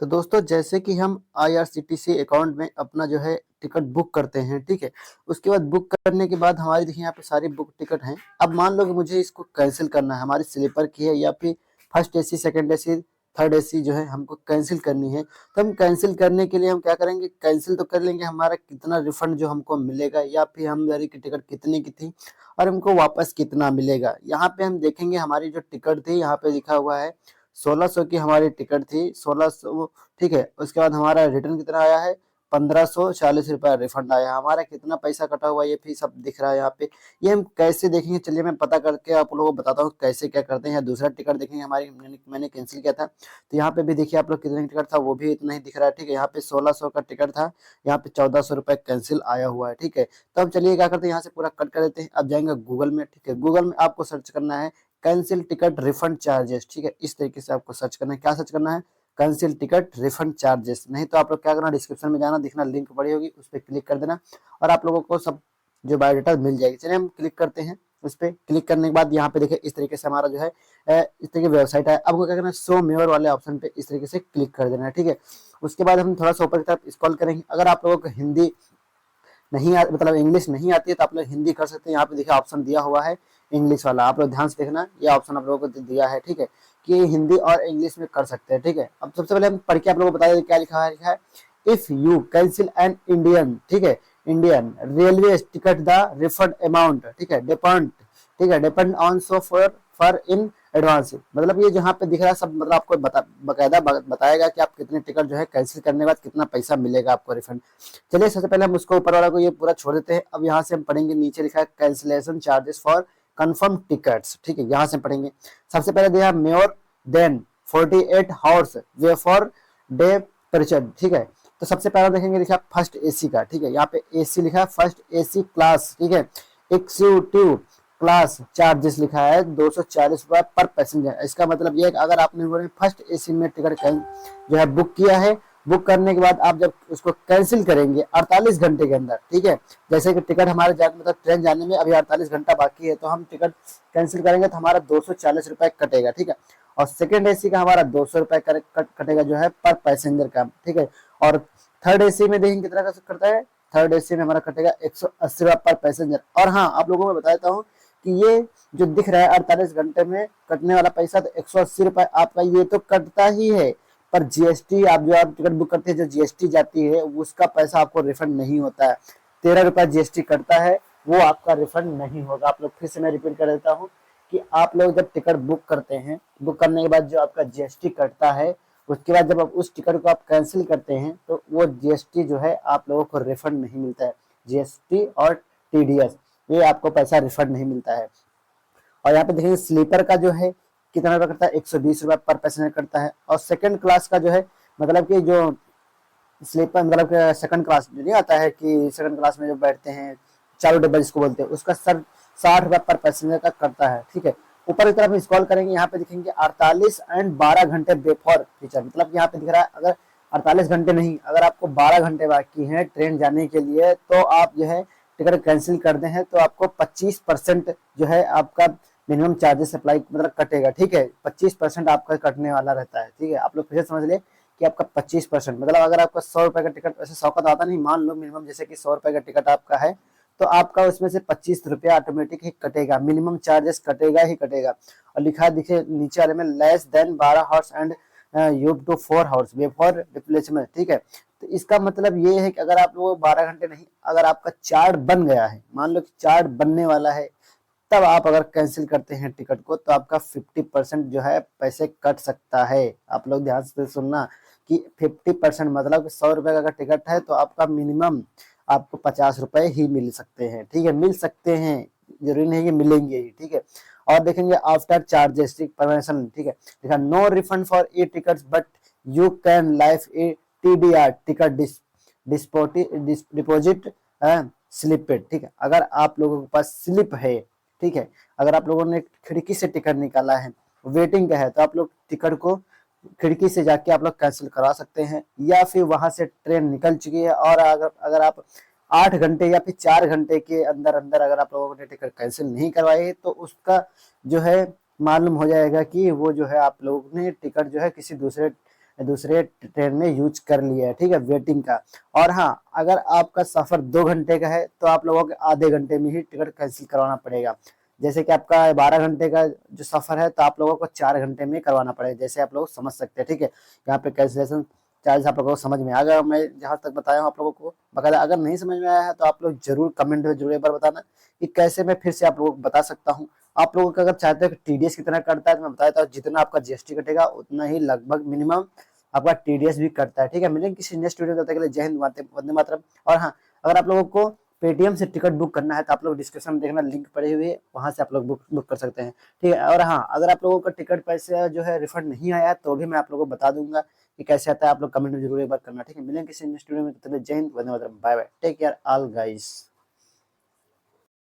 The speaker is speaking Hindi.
तो दोस्तों जैसे कि हम आईआरसीटीसी अकाउंट में अपना जो है टिकट बुक करते हैं, ठीक है। उसके बाद बुक करने के बाद हमारी देखिए यहाँ पे सारी बुक टिकट हैं। अब मान लो कि मुझे इसको कैंसिल करना है, हमारी स्लीपर की है या फिर first AC, second AC, third AC जो है हमको कैंसिल करनी है। तो हम कैंसिल करने के लिए हम क्या करेंगे, कैंसिल तो कर लेंगे, हमारा कितना रिफंड जो हमको मिलेगा या फिर हमारी की टिकट कितने की थी और हमको वापस कितना मिलेगा। यहाँ पे हम देखेंगे हमारी जो टिकट थी, यहाँ पे लिखा हुआ है 1600 की हमारी टिकट थी, 1600, ठीक है। उसके बाद हमारा रिटर्न कितना आया है, 1540 रुपया रिफंड आया। हमारा कितना पैसा कटा हुआ ये भी सब दिख रहा है यहाँ पे। ये हम कैसे देखेंगे, चलिए मैं पता करके आप लोगों को बताता हूँ कैसे क्या करते हैं। दूसरा टिकट देखेंगे हमारी, मैंने कैंसिल किया था, तो यहाँ पे भी देखिए आप लोग कितने का टिकट था, वो भी इतना ही दिख रहा है, ठीक है। यहाँ पे 1600 का टिकट था, यहाँ पे 1400 रुपये कैंसिल आया हुआ है, ठीक है। तो अब चलिए क्या करते हैं, यहाँ से पूरा कट कर देते हैं। अब जाएंगे गूगल में, ठीक है। गूगल में आपको सर्च करना है कैंसिल टिकट रिफंड चार्जेस, ठीक है। इस तरीके से आपको सर्च करना है। क्या सर्च करना है, कैंसिल टिकट रिफंड चार्जेस। नहीं तो आप लोग क्या करना, डिस्क्रिप्शन में जाना, दिखना लिंक पड़ी होगी, उस पर क्लिक कर देना और आप लोगों को सब जो बायोडाटा मिल जाएगी। चलिए हम क्लिक करते हैं। उस पर क्लिक करने के बाद यहाँ पे देखिए इस तरीके से हमारा जो है इस तरीके वेबसाइट है। आपको क्या करना है, शो मेयर वाले ऑप्शन पे इस तरीके से क्लिक कर देना है, ठीक है। उसके बाद हम थोड़ा सा ऊपर की तरफ स्क्रॉल करेंगे। अगर आप लोगों को हिंदी नहीं मतलब इंग्लिश नहीं आती है तो आप लोग हिंदी कर सकते हैं। यहाँ पे देखिए ऑप्शन दिया हुआ है इंग्लिश वाला, आप लोग ध्यान से देखना, ये ऑप्शन आप लोगों को दिया है, ठीक है, कि हिंदी और इंग्लिश में कर सकते हैं, ठीक है। अब सबसे पहले हम पढ़ के आप लोगों को बता दें क्या लिखा है। If you cancel an Indian, ठीक है, Indian railway ticket the refund amount, ठीक है, डिपेंड, ठीक है, depend on so for in advance. मतलब ये जहाँ पे दिख रहा है सब, मतलब आपको बकायदा बताएगा कि आप कितने टिकट जो है कैंसिल करने के बाद कितना पैसा मिलेगा आपको रिफंड। चलिए सबसे पहले हम उसको ऊपर वाला को ये पूरा छोड़ देते हैं। अब यहाँ से हम पढ़ेंगे, नीचे लिखा है cancellation charges for confirm tickets, ठीक है। यहाँ से पढ़ेंगे। सबसे पहले दिया more than 48 hours way for day परिचय, ठीक है। तो सबसे पहले देखेंगे लिखा फर्स्ट एसी का, ठीक है। यहाँ पे एसी लिखा है फर्स्ट एसी क्लास, ठीक है। एग्जीक्यूटिव क्लास चार्जेस लिखा है 240 रुपए पर पैसेंजर। इसका मतलब ये है कि अगर आपने फर्स्ट एसी में टिकट जो है बुक किया है, बुक करने के बाद आप जब उसको कैंसिल करेंगे 48 घंटे के अंदर, ठीक है। जैसे कि टिकट हमारे मतलब ट्रेन जाने में अभी 48 घंटा बाकी है, तो हम टिकट कैंसिल करेंगे तो हमारा 240 रुपए कटेगा, ठीक है। और सेकेंड एसी का हमारा 200 रुपए कटेगा जो है पर पैसेंजर का, ठीक है। और थर्ड एसी में देखेंगे कितना करता है, थर्ड एसी में हमारा कटेगा 180 रुपए पर पैसेंजर। और हाँ, आप लोगों को बता देता हूँ कि ये जो दिख रहा है 48 घंटे में कटने वाला पैसा, तो 180 रुपए आपका ये तो कटता ही है, पर जीएसटी आप जो आप टिकट बुक करते हैं, जो जीएसटी जाती है उसका पैसा आपको रिफंड नहीं होता है। 13 रुपए जीएसटी कटता है, वो आपका रिफंड नहीं होगा। आप लोग फिर से मैं रिपीट कर देता हूँ कि आप लोग जब टिकट बुक करते हैं, बुक करने के बाद जो आपका जीएसटी कटता है, उसके बाद जब आप उस टिकट को आप कैंसिल करते हैं तो वो जीएसटी जो है आप लोगों को रिफंड नहीं मिलता है। जीएसटी और टीडीएस, ये आपको पैसा रिफंड नहीं मिलता है। और यहाँ पे देखेंगे स्लीपर का जो है कितना रुपया करता है, 120 रुपए पर पैसेंजर करता है। और सेकंड क्लास का जो है, मतलब कि जो स्लीपर मतलब सेकंड क्लास जो नहीं आता है कि सेकंड क्लास में जो बैठते हैं चारों डब्बा जिसको बोलते हैं, उसका सर 60 रुपए पर पैसेंजर का करता है, ठीक है। ऊपर की तरफ स्क्रॉल करेंगे, यहाँ पे दिखेंगे 48 एंड 12 घंटे बिफोर फीचर। मतलब यहाँ पे दिख रहा है अगर 48 घंटे नहीं, अगर आपको 12 घंटे बाकी हैं ट्रेन जाने के लिए, तो आप जो है टिकट कैंसिल करते हैं तो आपको 25% जो है आपका मिनिमम चार्जेस अप्लाई मतलब कटेगा, ठीक है। 25% आपका कटने वाला रहता है, ठीक है। आप लोग फिर से समझ ले कि आपका 25%, मतलब अगर आपका 100 रुपए का टिकट, वैसे 100 का तो आता नहीं, मान लो मिनिमम जैसे कि 100 रुपए का टिकट आपका है, तो आपका उसमें से 25 रुपया ऑटोमेटिक ही कटेगा, मिनिमम चार्जेस कटेगा ही कटेगा। और लिखा दिखे नीचे वाले में less than 12 hours and you to 4 hours before replacement, ठीक है। तो इसका मतलब ये है कि अगर आप लोग 12 घंटे नहीं, अगर आपका चार्ट बन गया है, मान लो कि चार्ट बनने वाला है, तब आप अगर कैंसिल करते हैं टिकट को तो आपका 50% जो है पैसे कट सकता है। आप लोग ध्यान से सुनना कि 50% मतलब कि 100 रुपए का अगर टिकट है तो आपका मिनिमम आपको 50 रुपए ही मिल सकते हैं, ठीक है। मिल सकते हैं, जरूरी नहीं कि मिलेंगे ही, ठीक है। और देखेंगे आफ्टर चार्जेस परमिशन, ठीक है, देखा no refund for e tickets but you can life a TDR ticket deposit slipped, ठीक है। अगर आप लोगों के पास स्लिप है, ठीक है, अगर आप लोगों ने खिड़की से टिकट निकाला है, वेटिंग का है, तो आप लोग टिकट को खिड़की से जाके आप लोग कैंसिल करा सकते हैं। या फिर वहां से ट्रेन निकल चुकी है और अगर आप 8 घंटे या फिर 4 घंटे के अंदर अंदर अगर आप लोगों ने टिकट कैंसिल नहीं करवाई है, तो उसका जो है मालूम हो जाएगा कि वो जो है आप लोगों ने टिकट जो है किसी दूसरे दूसरे ट्रेन में यूज कर लिया है, ठीक है, वेटिंग का। और हाँ, अगर आपका सफर 2 घंटे का है तो आप लोगों को आधे घंटे में ही टिकट कैंसिल करवाना पड़ेगा। जैसे कि आपका 12 घंटे का जो सफर है तो आप लोगों को 4 घंटे में करवाना पड़ेगा, जैसे आप लोग समझ सकते हैं, ठीक है। यहाँ पे कैंसिलेशन चार्ज आप लोगों को समझ में आ गया, मैं जहाँ तक बताया हूँ आप लोगों को बकायदा। अगर नहीं समझ में आया है तो आप लोग जरूर कमेंट में जरूर एक बार बताना कि कैसे मैं फिर से आप लोगों को बता सकता हूँ। आप लोगों को अगर चाहते हो कि टीडीएस कितना कटता है तो मैं बता देता हूँ, जितना आपका जीएसटी कटेगा उतना ही लगभग मिनिमम आपका टीडीएस भी कटता है, ठीक है। मिलेंगे किसी नेक्स्ट वीडियो में, तब तक के लिए जय हिंद, वंदे मातरम। और हाँ, अगर आप लोगों को पेटीएम से टिकट बुक करना है तो आप लोग डिस्क्रिप्शन में देखना, लिंक पड़ी हुई है, वहां से आप लोग बुक कर सकते हैं, ठीक है। और हाँ, अगर आप लोगों का टिकट पैसे जो है रिफंड नहीं आया तो भी मैं आप लोगों को बता दूंगा कि कैसे आता है। आप लोग कमेंट में जरूर एक बार करना, ठीक है। मिलेंगे किसी नेक्स्ट वीडियो में, तब तक के लिए जय हिंद, वंदे मातरम, bye bye, take care all guys.